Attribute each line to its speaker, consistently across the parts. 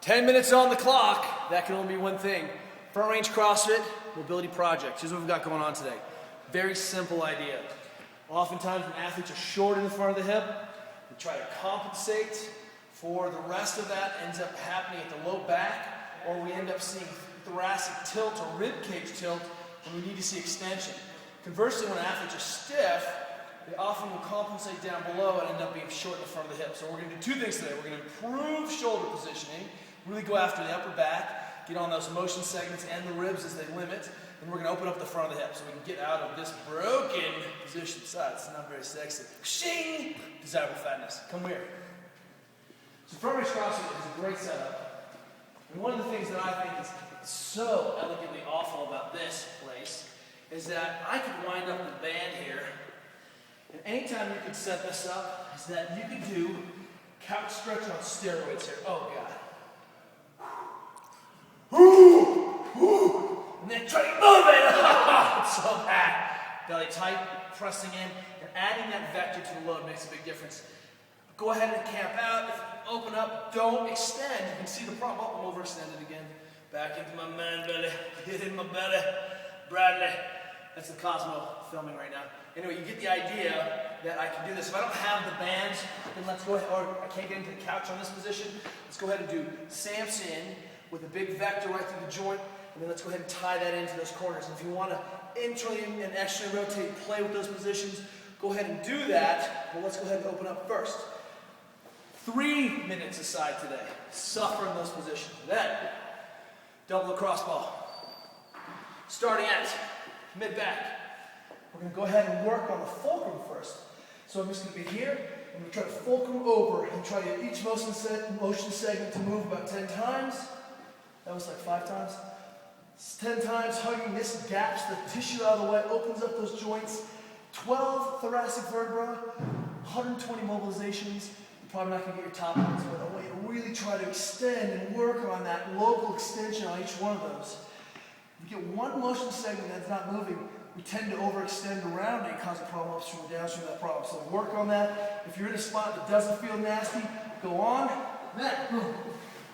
Speaker 1: 10 minutes on the clock. That can only be one thing. Front range CrossFit, mobility project. Here's what we've got going on today. Very simple idea. Oftentimes when athletes are short in the front of the hip, they try to compensate for the rest of that ends up happening at the low back, or we end up seeing thoracic tilt or rib cage tilt when we need to see extension. Conversely, when athletes are stiff, they often will compensate down below and end up being short in the front of the hip. So we're going to do two things today. We're going to improve shoulder positioning, really go after the upper back, get on those motion segments and the ribs as they limit, and we're going to open up the front of the hip so we can get out of this broken position. It's not very sexy. Shing! Desirable fatness. Come here. So front range CrossFit is a great setup. And one of the things that I think is so elegantly awful about this place is that I could wind up the band here, and anytime you could set this up is that you could do couch stretch on steroids here. Oh God. And then try to move it. It's so bad. Belly tight, pressing in, and adding that vector to the load makes a big difference. Go ahead and camp out. If you open up, don't extend. You can see the problem. Oh, I'm overextended again. Back into my man belly. Hit in my belly. Bradley. That's the Cosmo filming right now. Anyway, you get the idea that I can do this. If I don't have the bands, then let's go ahead, or I can't get into the couch on this position, let's go ahead and do Samson with a big vector right through the joint, and then let's go ahead and tie that into those corners. And if you want to internally and externally rotate, play with those positions, go ahead and do that. But let's go ahead and open up first. 3 minutes aside today. Suffer in those positions. Then, double the cross ball. Starting at mid-back. We're going to go ahead and work on the fulcrum first. So I'm just going to be here, I'm going to try to fulcrum over and try to get each motion segment to move about 10 times. That was like 5 times. 10 times, hugging this, gaps the tissue out of the way, opens up those joints. 12 thoracic vertebrae, 120 mobilizations. You're probably not going to get your top ones, but I want you to really try to extend and work on that local extension on each one of those. If you get one motion segment that's not moving, we tend to overextend around it and cause a problem upstream or downstream of that problem. So work on that. If you're in a spot that doesn't feel nasty, go on. Then,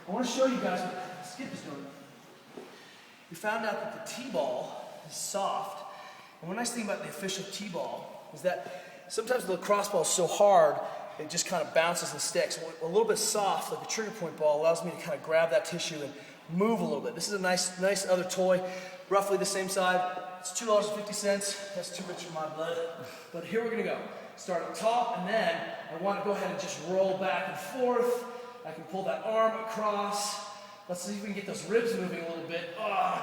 Speaker 1: I want to show you guys what Skip is doing. We found out that the T-ball is soft. And one nice thing about the official T-ball is that sometimes the lacrosse ball is so hard, it just kind of bounces and sticks. A little bit soft, like a trigger point ball, allows me to kind of grab that tissue and move a little bit. This is a nice other toy, roughly the same size. It's $2.50. That's too much for my blood. But here we're going to go. Start up top, and then I want to go ahead and just roll back and forth. I can pull that arm across. Let's see if we can get those ribs moving a little bit.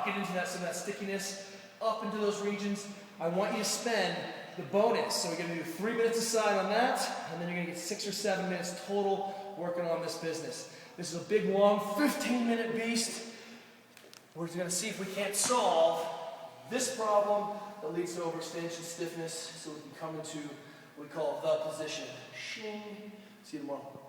Speaker 1: Get into some of that stickiness, up into those regions. I want you to spend the bonus. So we're going to do 3 minutes aside on that, and then you're going to get 6 or 7 minutes total working on this business. This is a big, long, 15-minute beast. We're going to see if we can't solve this problem that leads to overextension, stiffness, so we can come into what we call the position. Shing. See you tomorrow.